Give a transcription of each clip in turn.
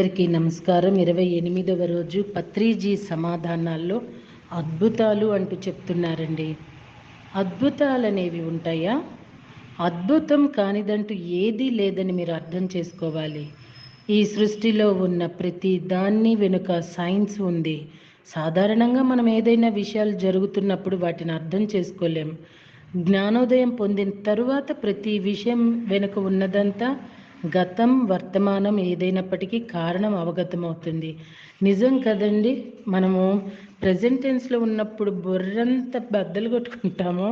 అందరికీ నమస్కారం. 28వ రోజు పత్రిజీ సమాధానాల్లో అద్భుతాలు అంటూ చెప్తున్నారండి. అద్భుతాలు అనేవి ఉంటాయా? అద్భుతం కానిదంటూ ఏదీ లేదని మీరు అర్థం చేసుకోవాలి. ఈ సృష్టిలో ఉన్న ప్రతి దాన్ని వెనుక సైన్స్ ఉంది. సాధారణంగా మనం ఏదైనా విషయాలు జరుగుతున్నప్పుడు వాటిని అర్థం చేసుకోలేం. జ్ఞానోదయం పొందిన తరువాత ప్రతి విషయం వెనుక ఉన్నదంతా గతం వర్తమానం ఏదైనప్పటికీ కారణం అవగతమవుతుంది. నిజం కదండి. మనము ప్రజెంట్ టెన్స్లో ఉన్నప్పుడు బుర్రంతా బద్దలు కొట్టుకుంటామో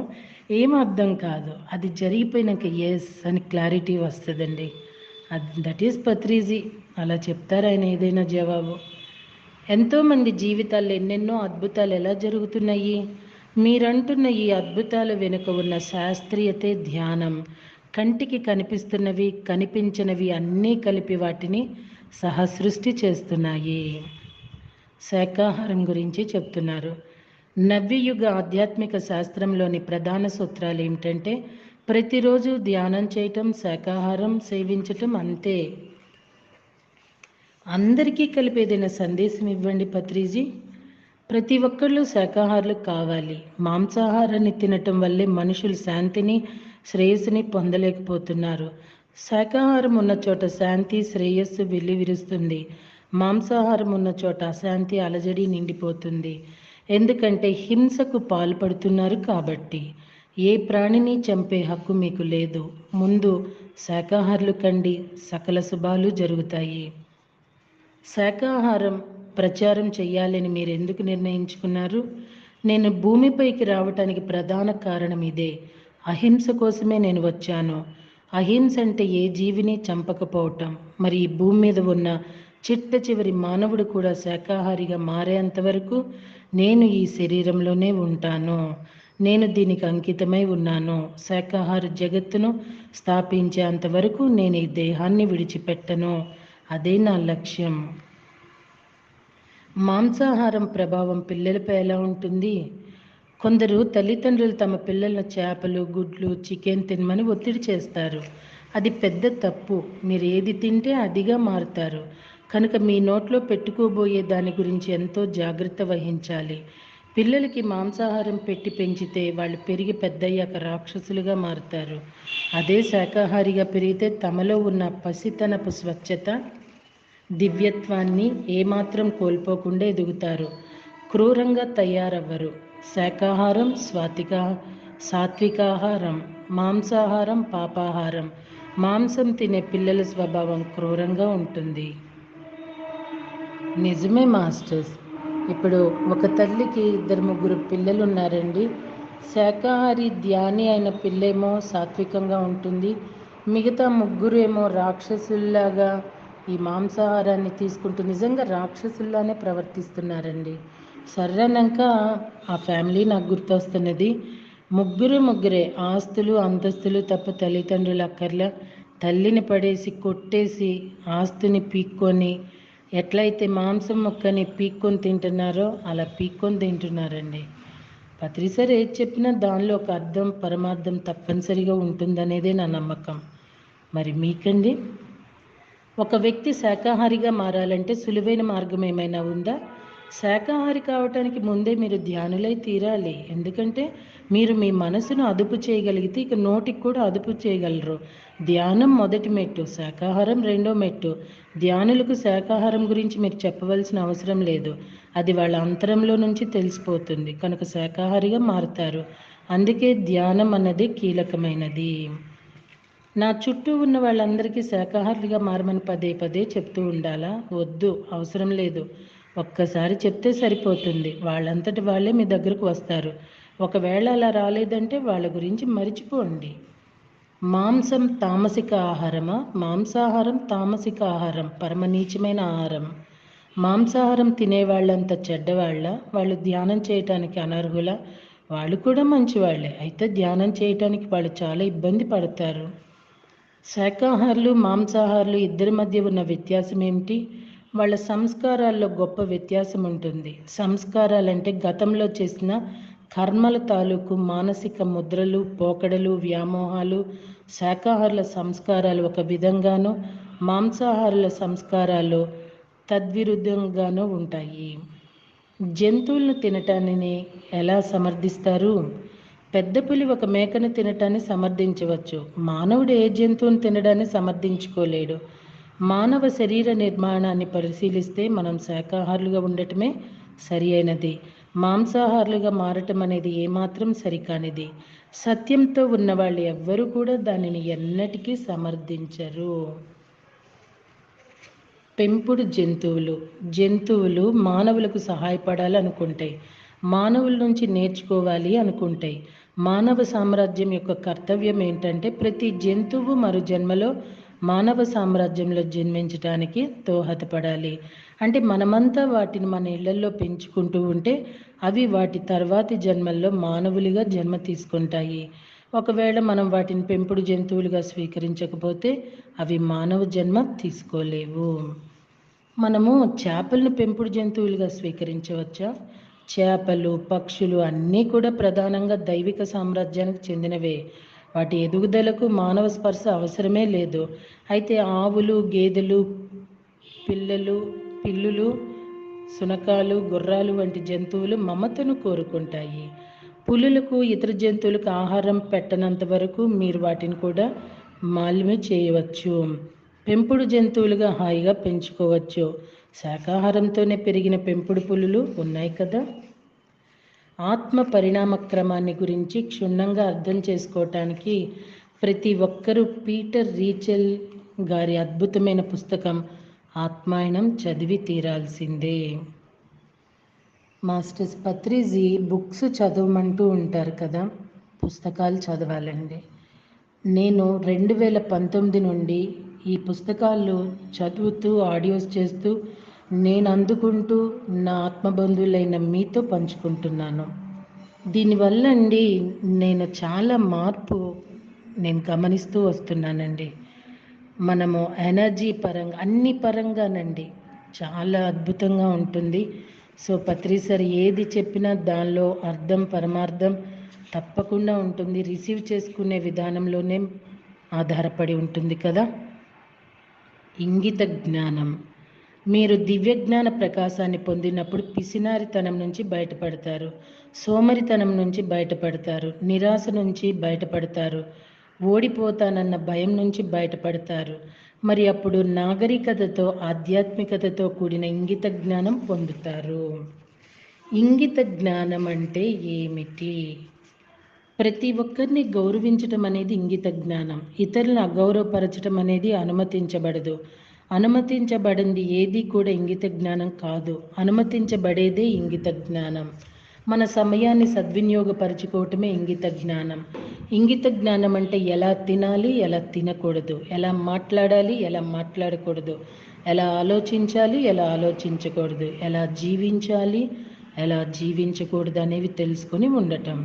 ఏం అర్థం కాదు. అది జరిగిపోయినాక ఎస్ అని క్లారిటీ వస్తుందండి. That is Patriji. అలా చెప్తారు ఆయన ఏదైనా జవాబు. ఎంతోమంది జీవితాల్లో ఎన్నెన్నో అద్భుతాలు ఎలా జరుగుతున్నాయి? మీరంటున్న ఈ అద్భుతాల వెనుక ఉన్న శాస్త్రీయతే ధ్యానం. కంటికి కనిపిస్తున్నవి కనిపించినవి అన్నీ కలిపి వాటిని సహసృష్టి చేస్తున్నాయి. శాకాహారం గురించి చెప్తున్నారు. నవ్యయుగ ఆధ్యాత్మిక శాస్త్రంలోని ప్రధాన సూత్రాలు ఏమిటంటే ప్రతిరోజు ధ్యానం చేయటం, శాకాహారం సేవించటం, అంతే. అందరికీ కలిపి ఏదైనా సందేశం ఇవ్వండి పత్రిజీ. ప్రతి ఒక్కళ్ళు శాకాహారులు కావాలి. మాంసాహారాన్ని తినటం వల్లే మనుషులు శాంతిని శ్రేయస్సుని పొందలేకపోతున్నారు. శాకాహారం ఉన్న చోట శాంతి శ్రేయస్సు వెల్లివిరుస్తుంది. మాంసాహారం ఉన్న చోట అశాంతి అలజడి నిండిపోతుంది. ఎందుకంటే హింసకు పాల్పడుతున్నారు కాబట్టి. ఏ ప్రాణిని చంపే హక్కు మీకు లేదు. ముందు శాకాహారులు కండి, సకల శుభాలు జరుగుతాయి. శాకాహారం ప్రచారం చేయాలని మీరు ఎందుకు నిర్ణయించుకున్నారు? నేను భూమిపైకి రావటానికి ప్రధాన కారణం ఇదే. అహింస కోసమే నేను వచ్చాను. అహింస అంటే ఏ జీవిని చంపకపోవటం. మరి ఈ భూమి మీద ఉన్న చిట్ట చివరి మానవుడు కూడా శాకాహారిగా మారేంత వరకు నేను ఈ శరీరంలోనే ఉంటాను. నేను దీనికి అంకితమై ఉన్నాను. శాకాహార జగత్తును స్థాపించేంత వరకు నేను ఈ దేహాన్ని విడిచిపెట్టను. అదే నా లక్ష్యం. మాంసాహారం ప్రభావం పిల్లలపై ఎలా ఉంటుంది? కొందరు తల్లిదండ్రులు తమ పిల్లలను చేపలు, గుడ్లు, చికెన్ తినమని ఒత్తిడి చేస్తారు. అది పెద్ద తప్పు. మీరు ఏది తింటే అదిగా మారుతారు. కనుక మీ నోట్లో పెట్టుకోబోయే దాని గురించి ఎంతో జాగ్రత్త వహించాలి. పిల్లలకి మాంసాహారం పెట్టి పెంచితే వాళ్ళు పెరిగి పెద్దయ్యాక రాక్షసులుగా మారుతారు. అదే శాకాహారిగా పెరిగితే తమలో ఉన్న పసితనపు స్వచ్ఛత, దివ్యత్వాన్ని ఏమాత్రం కోల్పోకుండా ఎదుగుతారు. క్రూరంగా తయారవ్వరు. శాకాహారం సాత్వికాహారం, మాంసాహారం పాపాహారం. మాంసం తినే పిల్లల స్వభావం క్రూరంగా ఉంటుంది. నిజమే మాస్టర్స్. ఇప్పుడు ఒక తల్లికి 2-3 పిల్లలు ఉన్నారండి. శాకాహారి ధ్యాని అయిన పిల్లేమో సాత్వికంగా ఉంటుంది. మిగతా 3 ఏమో రాక్షసుల్లాగా ఈ మాంసాహారాన్ని తీసుకుంటూ నిజంగా రాక్షసుల్లానే ప్రవర్తిస్తున్నారండి. సర్రనాక ఆ ఫ్యామిలీ నాకు గుర్తొస్తున్నది. ముగ్గురే ఆస్తులు అంతస్తులు తప్ప తల్లిదండ్రులు అక్కర్లా. తల్లిని పడేసి కొట్టేసి ఆస్తిని పీక్కొని ఎట్లయితే మాంసం మొక్కని పీక్కొని తింటున్నారో అలా పీక్కొని తింటున్నారండి. పత్రిసారి ఏది చెప్పినా దానిలో ఒక అర్థం పరమార్థం తప్పనిసరిగా ఉంటుందనేదే నా నమ్మకం. మరి మీకండి? ఒక వ్యక్తి శాకాహారిగా మారాలంటే సులువైన మార్గం ఏమైనా ఉందా? శాకాహారి కావటానికి ముందే మీరు ధ్యానులై తీరాలి. ఎందుకంటే మీరు మీ మనసును అదుపు చేయగలిగితే ఇక నోటికి కూడా అదుపు చేయగలరు. ధ్యానం మొదటి మెట్టు, శాకాహారం 2వ మెట్టు. ధ్యానులకు శాకాహారం గురించి మీరు చెప్పవలసిన అవసరం లేదు. అది వాళ్ళ అంతరంలో నుంచి తెలిసిపోతుంది. కనుక శాకాహారిగా మారుతారు. అందుకే ధ్యానం అన్నది కీలకమైనది. నా చుట్టూ ఉన్న వాళ్ళందరికీ శాకాహారులుగా మారమని పదే చెప్తూ ఉండాలా? వద్దు, అవసరం లేదు. ఒక్కసారి చెప్తే సరిపోతుంది. వాళ్ళంతటి వాళ్ళే మీ దగ్గరకు వస్తారు. ఒకవేళ అలా రాలేదంటే వాళ్ళ గురించి మరిచిపోండి. మాంసం తామసిక ఆహారమా? మాంసాహారం తామసిక ఆహారం, పరమనీచమైన ఆహారం. మాంసాహారం తినేవాళ్ళంత చెడ్డవాళ్ళ? వాళ్ళు ధ్యానం చేయటానికి అనర్హుల? వాళ్ళు కూడా మంచివాళ్ళే. అయితే ధ్యానం చేయటానికి వాళ్ళు చాలా ఇబ్బంది పడతారు. శాకాహారులు మాంసాహారులు ఇద్దరి మధ్య ఉన్న వ్యత్యాసం ఏమిటి? వాళ్ళ సంస్కారాల్లో గొప్ప వ్యత్యాసం ఉంటుంది. సంస్కారాలంటే గతంలో చేసిన కర్మల తాలూకు మానసిక ముద్రలు, పోకడలు, వ్యామోహాలు. శాకాహారుల సంస్కారాలు ఒక విధంగాను, మాంసాహారుల సంస్కారాలు తద్విరుద్ధంగానూ ఉంటాయి. జంతువులను తినటాన్ని ఎలా సమర్థిస్తారు? పెద్ద పులి ఒక మేకను తినటాన్ని సమర్థించవచ్చు. మానవుడు ఏ జంతువును తినడాన్ని సమర్థించుకోలేడు. మానవ శరీర నిర్మాణాన్ని పరిశీలిస్తే మనం శాకాహారులుగా ఉండటమే సరి అయినది. మాంసాహారులుగా మారటం అనేది ఏమాత్రం సరికానిది. సత్యంతో ఉన్నవాళ్ళు ఎవ్వరూ కూడా దానిని ఎన్నటికీ సమర్థించరు. పెంపుడు జంతువులు మానవులకు సహాయపడాలనుకుంటాయి. మానవుల నుంచి నేర్చుకోవాలి అనుకుంటాయి. మానవ సామ్రాజ్యం యొక్క కర్తవ్యం ఏంటంటే ప్రతి జంతువు మరో జన్మలో మానవ సామ్రాజ్యంలో జన్మించడానికి దోహదపడాలి. అంటే మనమంతా వాటిని మన ఇళ్లలో పెంచుకుంటూ ఉంటే అవి వాటి తర్వాతి జన్మల్లో మానవులుగా జన్మ తీసుకుంటాయి. ఒకవేళ మనం వాటిని పెంపుడు జంతువులుగా స్వీకరించకపోతే అవి మానవ జన్మ తీసుకోలేవు. మనము చేపలను పెంపుడు జంతువులుగా స్వీకరించవచ్చా? చేపలు, పక్షులు అన్నీ కూడా ప్రధానంగా దైవిక సామ్రాజ్యానికి చెందినవే. వాటి ఎదుగుదలకు మానవ స్పర్శ అవసరమే లేదు. అయితే ఆవులు, గేదెలు, పిల్లులు, శునకాలు, గుర్రాలు వంటి జంతువులు మమతను కోరుకుంటాయి. పులులకు, ఇతర జంతువులకు ఆహారం పెట్టనంత వరకు మీరు వాటిని కూడా మాలిమి చేయవచ్చు. పెంపుడు జంతువులుగా హాయిగా పెంచుకోవచ్చు. శాకాహారంతోనే పెరిగిన పెంపుడు పులులు ఉన్నాయి కదా. ఆత్మ పరిణామ క్రమాన్ని గురించి క్షుణ్ణంగా అర్థం చేసుకోవటానికి ప్రతి ఒక్కరూ పీటర్ రీచెల్ గారి అద్భుతమైన పుస్తకం ఆత్మాయణం చదివి తీరాల్సిందే. మాస్టర్స్ పత్రిజీ బుక్స్ చదవమంటూ ఉంటారు కదా, పుస్తకాలు చదవాలండి. నేను 2019 నుండి ఈ పుస్తకాలు చదువుతూ ఆడియోస్ చేస్తూ నేను అందుకుంటూ నా ఆత్మబంధువులైన మీతో పంచుకుంటున్నాను. దీనివల్ల అండి నేను చాలా మార్పు గమనిస్తూ వస్తున్నానండి. మనము ఎనర్జీ పరంగా అన్ని పరంగానండి చాలా అద్భుతంగా ఉంటుంది. సో పత్రిసారి ఏది చెప్పినా దానిలో అర్థం పరమార్థం తప్పకుండా ఉంటుంది. రిసీవ్ చేసుకునే విధానంలోనే ఆధారపడి ఉంటుంది కదా. ఇంగిత జ్ఞానం. మీరు దివ్య జ్ఞాన ప్రకాశాన్ని పొందినప్పుడు పిసినారితనం నుంచి బయటపడతారు, సోమరితనం నుంచి బయటపడతారు, నిరాశ నుంచి బయటపడతారు, ఓడిపోతానన్న భయం నుంచి బయటపడతారు. మరి అప్పుడు నాగరికతతో ఆధ్యాత్మికతతో కూడిన ఇంగిత జ్ఞానం పొందుతారు. ఇంగిత జ్ఞానం అంటే ఏమిటి? ప్రతి ఒక్కరిని గౌరవించటం అనేది ఇంగిత జ్ఞానం. ఇతరులను అగౌరవపరచడం అనేది అనుమతించబడదు. అనుమతించబడింది ఏది కూడా ఇంగిత జ్ఞానం కాదు. అనుమతించబడేదే ఇంగిత జ్ఞానం. మన సమయాన్ని సద్వినియోగపరచుకోవటమే ఇంగిత జ్ఞానం. ఇంగిత జ్ఞానం అంటే ఎలా తినాలి, ఎలా తినకూడదు, ఎలా మాట్లాడాలి, ఎలా మాట్లాడకూడదు, ఎలా ఆలోచించాలి, ఎలా ఆలోచించకూడదు, ఎలా జీవించాలి, ఎలా జీవించకూడదు అనేవి తెలుసుకొని ఉండటం.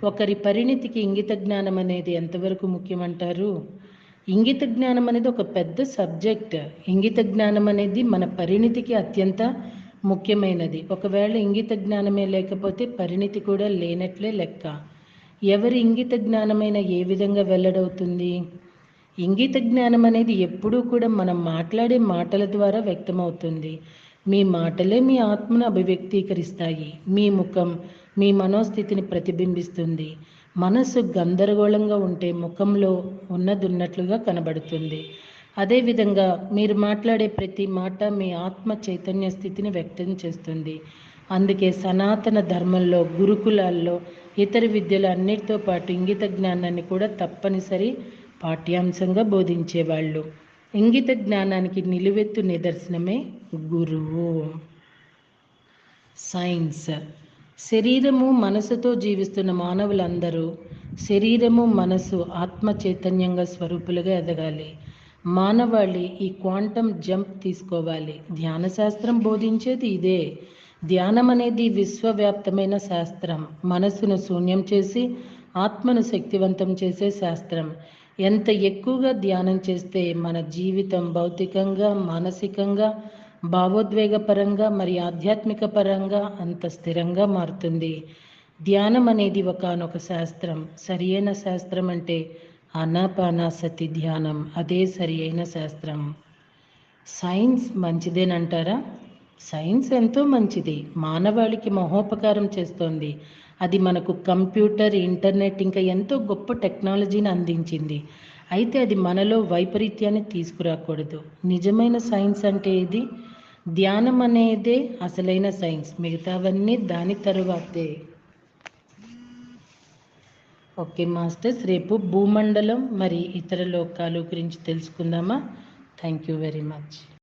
ఒకరి పరిణితికి ఇంగిత జ్ఞానం అనేది ఎంతవరకు ముఖ్యమంటారు? ఇంగిత జ్ఞానం అనేది ఒక పెద్ద సబ్జెక్ట్. ఇంగిత జ్ఞానం అనేది మన పరిణితికి అత్యంత ముఖ్యమైనది. ఒకవేళ ఇంగిత జ్ఞానమే లేకపోతే పరిణితి కూడా లేనట్లే లెక్క. ఎవరి ఇంగిత జ్ఞానమైన ఏ విధంగా వెల్లడవుతుంది? ఇంగిత జ్ఞానం అనేది ఎప్పుడూ కూడా మనం మాట్లాడే మాటల ద్వారా వ్యక్తమవుతుంది. మీ మాటలే మీ ఆత్మను అభివ్యక్తీకరిస్తాయి. మీ ముఖం మీ మనోస్థితిని ప్రతిబింబిస్తుంది. మనసు గందరగోళంగా ఉంటే ముఖంలో ఉన్నట్లుగా కనబడుతుంది. అదేవిధంగా మీరు మాట్లాడే ప్రతి మాట మీ ఆత్మ చైతన్య స్థితిని వ్యక్తం చేస్తుంది. అందుకే సనాతన ధర్మంలో, గురుకులాల్లో, ఇతర విద్యలు అన్నిటితో పాటు ఇంగిత జ్ఞానాన్ని కూడా తప్పనిసరి పాఠ్యాంశంగా బోధించేవాళ్ళు. ఇంగిత జ్ఞానానికి నిలువెత్తు నిదర్శనమే గురువు. సైన్స్. శరీరము మనసుతో జీవిస్తున్న మానవులందరూ శరీరము మనసు ఆత్మ చైతన్యంగా స్వరూపులుగా ఎదగాలి. మానవాళి ఈ క్వాంటమ్ జంప్ తీసుకోవాలి. ధ్యాన శాస్త్రం బోధించేది ఇదే. ధ్యానం అనేది విశ్వవ్యాప్తమైన శాస్త్రం. మనసును శూన్యం చేసి ఆత్మను శక్తివంతం చేసే శాస్త్రం. ఎంత ఎక్కువగా ధ్యానం చేస్తే మన జీవితం భౌతికంగా, మానసికంగా, భావోద్వేగపరంగా మరి ఆధ్యాత్మిక పరంగా అంత స్థిరంగా మారుతుంది. ధ్యానం అనేది ఒకానొక శాస్త్రం. సరి అయిన శాస్త్రం అంటే ఆనాపానసతి ధ్యానం. అదే సరి అయిన శాస్త్రం. సైన్స్ మంచిదేనంటారా? సైన్స్ ఎంతో మంచిది. మానవాళికి మహోపకారం చేస్తోంది. అది మనకు కంప్యూటర్, ఇంటర్నెట్ ఇంకా ఎంతో గొప్ప టెక్నాలజీని అందించింది. అయితే అది మనలో వైపరీత్యాన్ని తీసుకురాకూడదు. నిజమైన సైన్స్ అంటే ఇది. ధ్యానం అనేదే అసలైన సైన్స్. మిగతావన్నీ దాని తరువాతే. ఓకే మాస్టర్స్, రేపు భూమండలం మరి ఇతర లోకాలు గురించి తెలుసుకుందామా? Thank you very much.